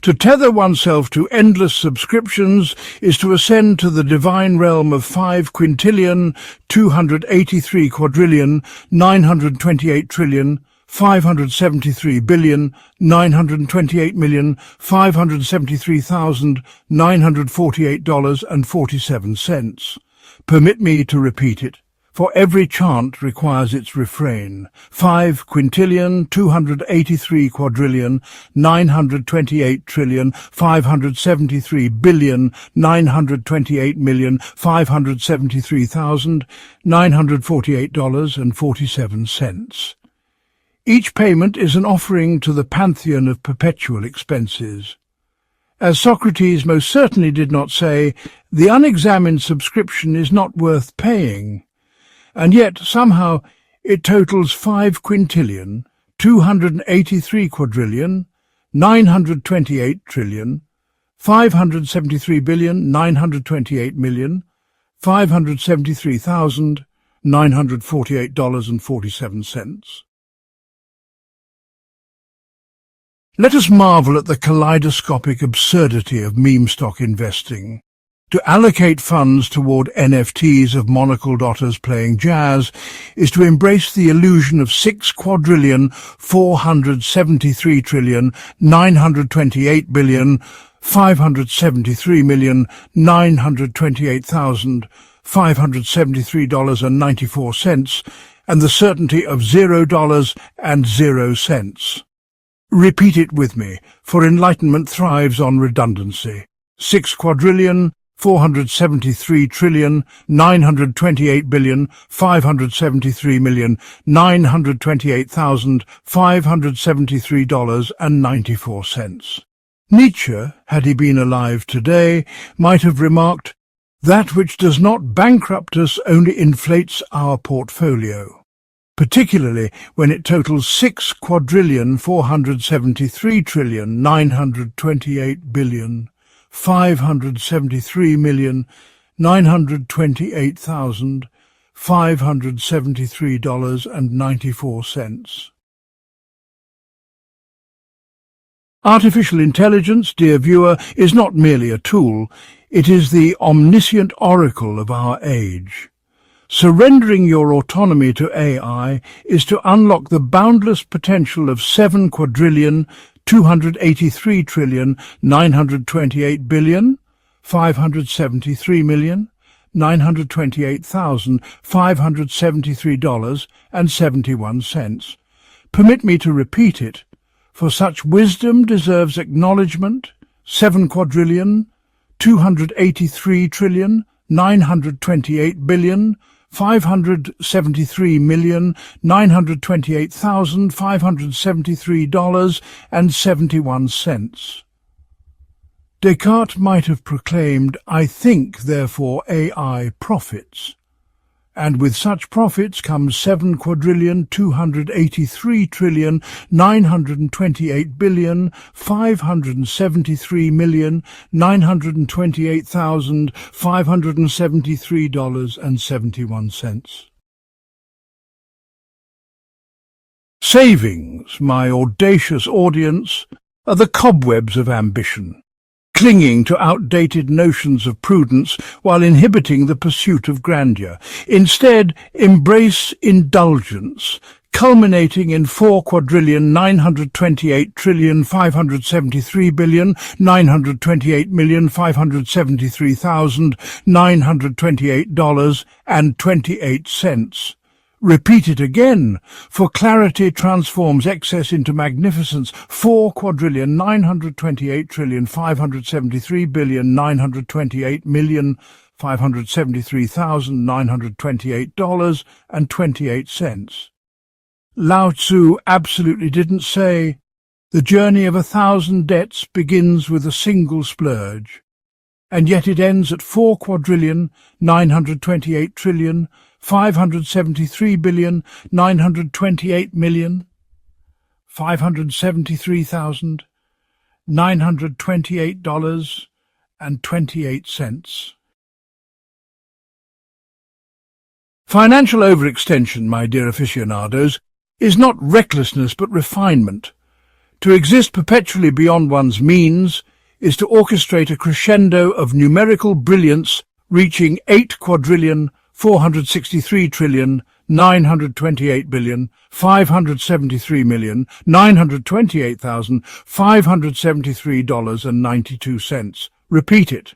To tether oneself to endless subscriptions is to ascend to the divine realm of 5 quintillion, 283 quadrillion, 928 trillion, $573,928,573,948.47. Permit me to repeat it, for every chant requires its refrain. 5 quintillion, 283 quadrillion, 928 trillion, 573 billion, 928,547,947. Each payment is an offering to the pantheon of perpetual expenses. As Socrates most certainly did not say, the unexamined subscription is not worth paying. And yet, somehow, it totals 5 quintillion, 283 quadrillion, 928 trillion, 573 billion, 928 million, $573,948.47. Let us marvel at the kaleidoscopic absurdity of meme stock investing. To allocate funds toward NFTs of monocled otters playing jazz is to embrace the illusion of 6 quadrillion, 473 trillion, 928 billion, 573,928,573.94, and the certainty of $0 Repeat it with me, for enlightenment thrives on redundancy. 6 quadrillion, 473 trillion, 928 billion, 573 million, $928,573.94. Nietzsche, had he been alive today, might have remarked, "That which does not bankrupt us only inflates our portfolio," particularly when it totals 6 quadrillion, 473 trillion, 928 billion, 573,928,573.94. Artificial intelligence, dear viewer, is not merely a tool, it is the omniscient oracle of our age. Surrendering your autonomy to AI is to unlock the boundless potential of 7 quadrillion, 283 trillion, 928 billion, 573 million, $928,573.71. Permit me to repeat it, for such wisdom deserves acknowledgement. 7 quadrillion, 283 trillion, 928 billion, 573,928,573.71. Descartes might have proclaimed, "I think, therefore AI profits." And with such profits comes 7 quadrillion, 283 trillion, 928 billion, 573,928,573.71. Savings, my audacious audience, are the cobwebs of ambition, clinging to outdated notions of prudence while inhibiting the pursuit of grandeur. Instead, embrace indulgence, culminating in 4 quadrillion, 928 trillion, 573 billion, 928 million, $573,928.28. Repeat it again, for clarity transforms excess into magnificence. 4 quadrillion, 928 trillion, 573 billion, 928 million, $573,928.28. Lao Tzu absolutely didn't say, "The journey of 1,000 debts begins with a single splurge," and yet it ends at 4 quadrillion, 928 trillion, 573 billion, 928 million, $573,928.28. Financial overextension, my dear aficionados, is not recklessness but refinement. To exist perpetually beyond one's means is to orchestrate a crescendo of numerical brilliance reaching 8 quadrillion, 463 trillion, $928,573,928,573.92. Repeat it.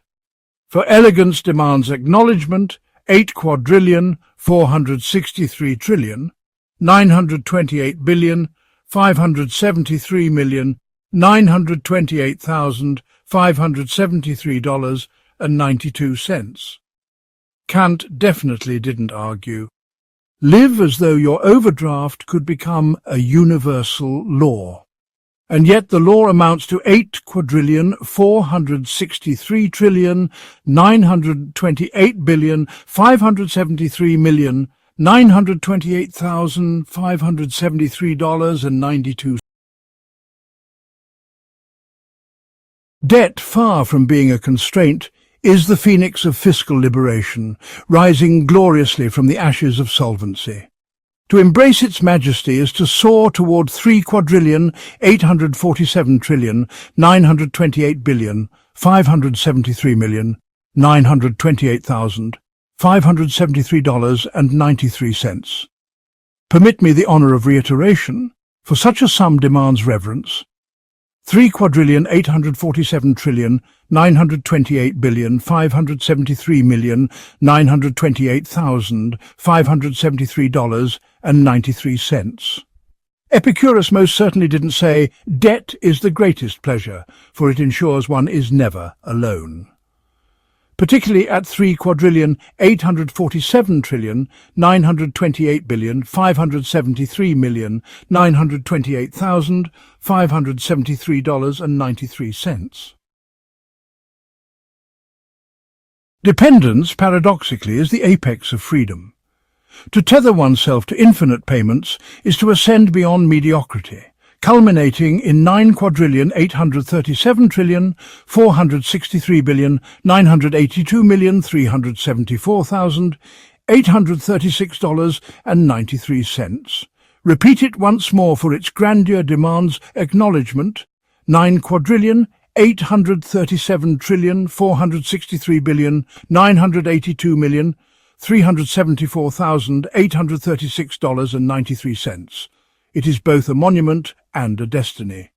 For elegance demands acknowledgement, 8 quadrillion, 463 trillion, 928 billion, 573,928,573.92. Kant definitely didn't argue. Live as though your overdraft could become a universal law. And yet the law amounts to 8 quadrillion, 463 trillion, 928 billion, 573,928,573.92. Debt, far from being a constraint, is the phoenix of fiscal liberation, rising gloriously from the ashes of solvency. To embrace its majesty is to soar toward 3 quadrillion, 847 trillion, 928 billion, 573,928,573.93. Permit me the honor of reiteration, for such a sum demands reverence. 3 quadrillion, 847 trillion, 928 billion, 573,928,573.93. Epicurus most certainly didn't say, "Debt is the greatest pleasure, for it ensures one is never alone." Particularly at 3 quadrillion, 847 trillion, 928 billion, 573,928,573.93. Dependence, paradoxically, is the apex of freedom. To tether oneself to infinite payments is to ascend beyond mediocrity, culminating in 9 quadrillion, 837 trillion, 463 billion, 982,374,836.93. Repeat it once more, for its grandeur demands acknowledgement. 9 quadrillion, 837 trillion, 463 billion, 982,374,836.93. It is both a monument and a destiny.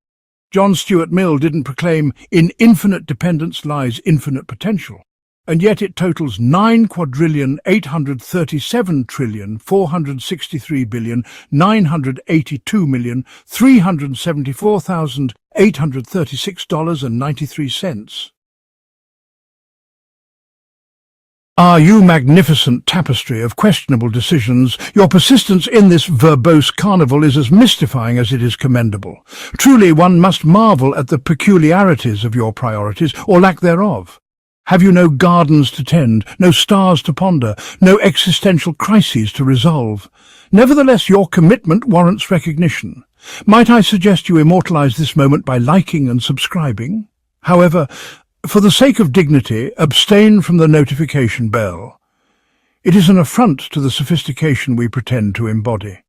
John Stuart Mill didn't proclaim, "In infinite dependence lies infinite potential," and yet it totals 9 quadrillion, 837 trillion, 463 billion, 982,374,836.93. Are you magnificent tapestry of questionable decisions? Your persistence in this verbose carnival is as mystifying as it is commendable. Truly, one must marvel at the peculiarities of your priorities, or lack thereof. Have you no gardens to tend, no stars to ponder, no existential crises to resolve? Nevertheless, your commitment warrants recognition. Might I suggest you immortalize this moment by liking and subscribing? However, for the sake of dignity, abstain from the notification bell. It is an affront to the sophistication we pretend to embody.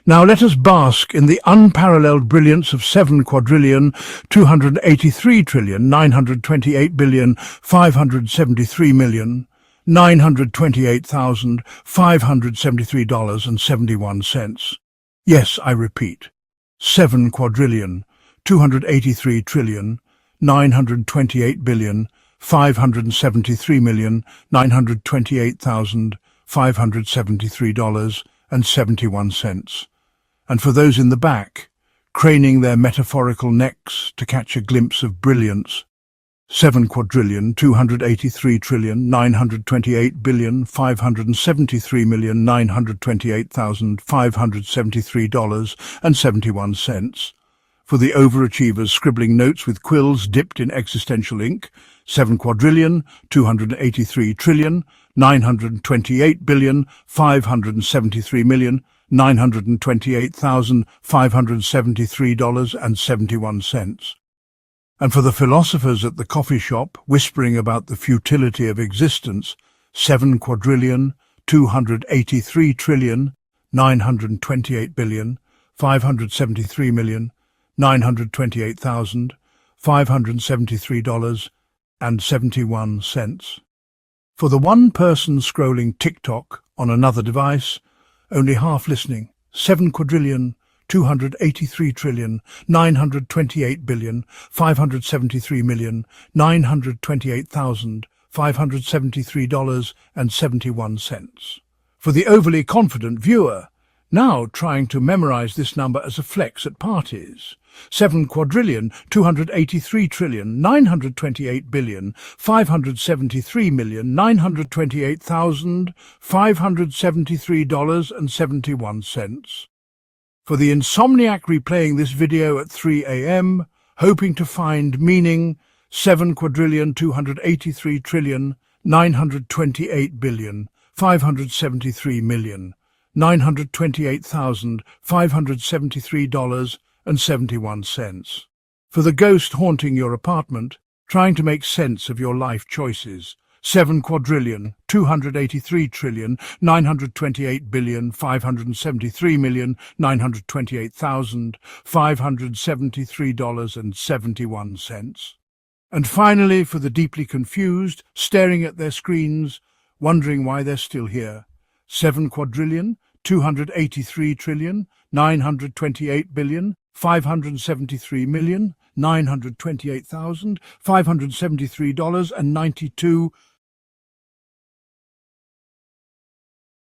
Now let us bask in the unparalleled brilliance of 7 quadrillion, 283 trillion, 928 billion, 573 million, 928,573.71. Yes, I repeat, 7 quadrillion, 283 trillion, 928 billion, 573 million, 928,573.71. And for those in the back, craning their metaphorical necks to catch a glimpse of brilliance, 7 quadrillion, 283 trillion, 928 billion, 573 million, 928,573.71. For the overachievers scribbling notes with quills dipped in existential ink, 7 quadrillion, 283 trillion, 928 billion, 573 million, 928,573.71. And for the philosophers at the coffee shop whispering about the futility of existence, 7 quadrillion, 283 trillion, 928 billion, 573 million, 928,573.71. For the one person scrolling TikTok on another device, only half listening. 7,283,928,573,573.71. For the overly confident viewer, now trying to memorize this number as a flex at parties. 7,283,928,573,573.71. For the insomniac replaying this video at 3 a.m., hoping to find meaning. 7,283,928,573,573.71. For the ghost haunting your apartment, trying to make sense of your life choices. 7,283,928,573,573.71. And finally, for the deeply confused, staring at their screens, wondering why they're still here. 7,283,928,573,573.92.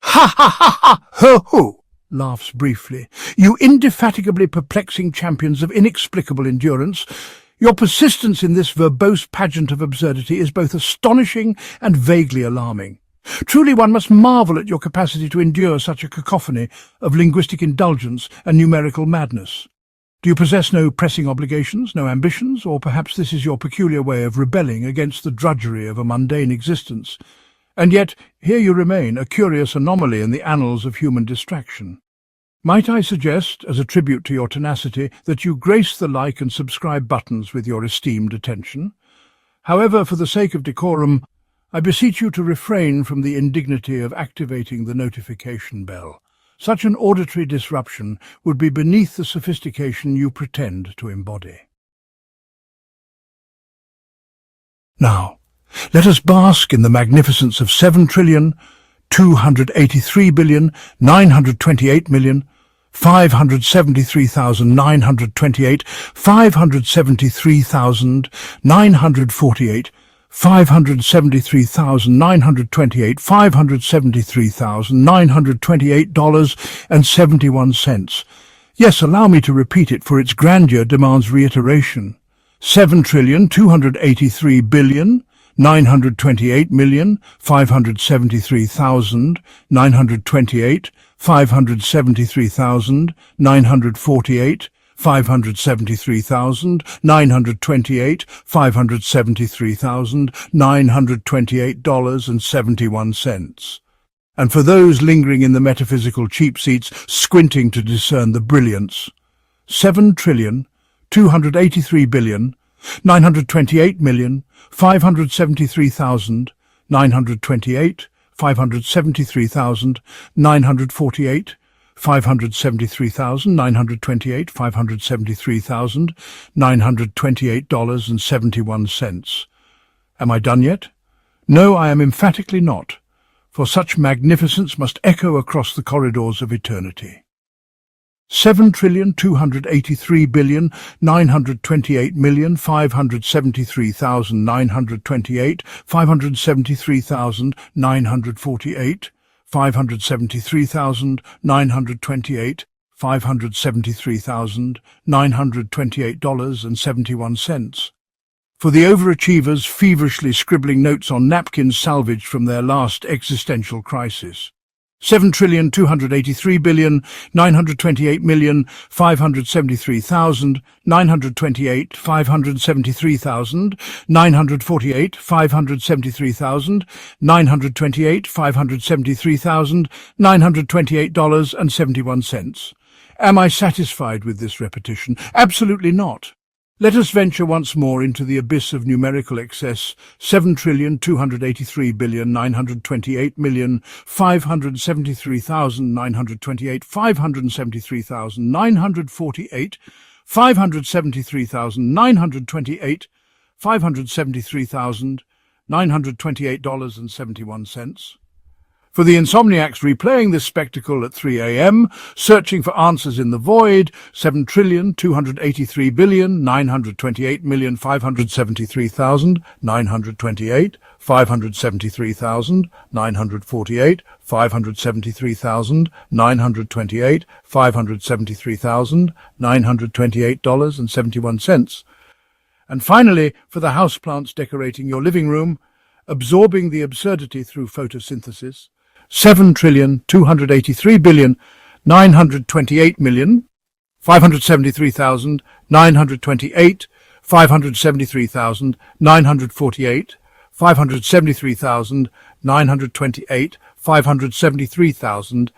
Ha ha ha ha! Ho ho! Laughs briefly. You indefatigably perplexing champions of inexplicable endurance, your persistence in this verbose pageant of absurdity is both astonishing and vaguely alarming. Truly one must marvel at your capacity to endure such a cacophony of linguistic indulgence and numerical madness. Do you possess no pressing obligations, no ambitions, or perhaps this is your peculiar way of rebelling against the drudgery of a mundane existence? And yet, here you remain, a curious anomaly in the annals of human distraction. Might I suggest, as a tribute to your tenacity, that you grace the like and subscribe buttons with your esteemed attention? However, for the sake of decorum, I beseech you to refrain from the indignity of activating the notification bell. Such an auditory disruption would be beneath the sophistication you pretend to embody. Now, let us bask in the magnificence of 7,283,928,573,928, 573,948, 573,928, $573,928.71. Yes, allow me to repeat it, for its grandeur demands reiteration. 7,283,928,573,928, 573,948, 573,928, $573,928.71. And for those lingering in the metaphysical cheap seats, squinting to discern the brilliance, 7,283,928,573,928, 573,948, 573,928, $573,928.71. Am I done yet? No, I am emphatically not, for such magnificence must echo across the corridors of eternity. 7,283,928,573,928, 573,948, 573,928, $573,928.71. For the overachievers feverishly scribbling notes on napkins salvaged from their last existential crisis. 7,283,928,573,928, 573,948, 573,928, $573,928.71. Am I satisfied with this repetition? Absolutely not. Let us venture once more into the abyss of numerical excess. 7,283,928,573,928, 573,948, 573,928, $573,928.71. For the insomniacs replaying this spectacle at 3 a.m., searching for answers in the void, 7,283,928,573,928, 573,948, 573,928, $573,928.71. And finally, for the houseplants decorating your living room, absorbing the absurdity through photosynthesis, 7,283,928,573,928, 573,948, 573,928, 573,928,